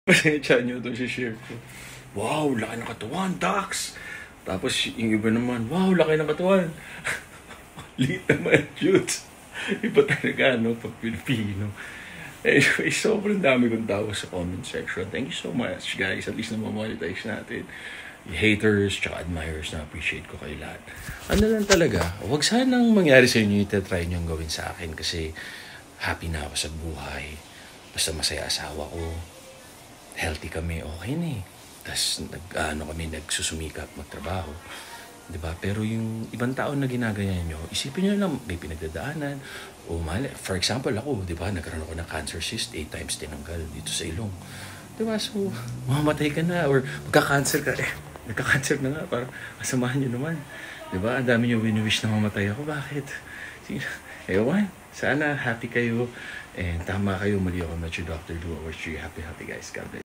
Pasensya nyo ito share ko. Wow, laki ng katawan, Dax! Tapos yung iba naman, wow, laki ng katawan. Liit naman, cute. Iba talaga, no, pag Pilipino. Anyway, sobrang dami kong tawa sa comment section. Thank you so much, guys. At least namamonetize natin. Haters, tsaka admirers, na-appreciate ko kayo lahat. Ano lang talaga, huwag sanang mangyari sa inyo yung try nyo gawin sa akin kasi happy na ako sa buhay. Basta masaya asawa ko. Healthy kami, okay na eh. Tapos nagsusumikap, magtrabaho. Diba? Pero yung ibang tao na ginagaya nyo, isipin nyo lang may pinagdadaanan. O mali, for example ako, diba, nagkaroon ako ng cancer cyst, 8 times tinanggal dito sa ilong. Diba? So, mamamatay ka na or magka-cancer ka. Nagka-cancer na nga, parang kasamahan nyo naman. Diba? Ang dami nyo wini-wish na mamatay ako. Bakit? Ewan. Sana happy kayo. And tama kayo. Mali ako na si Dr. Lou. I wish you happy guys. God bless.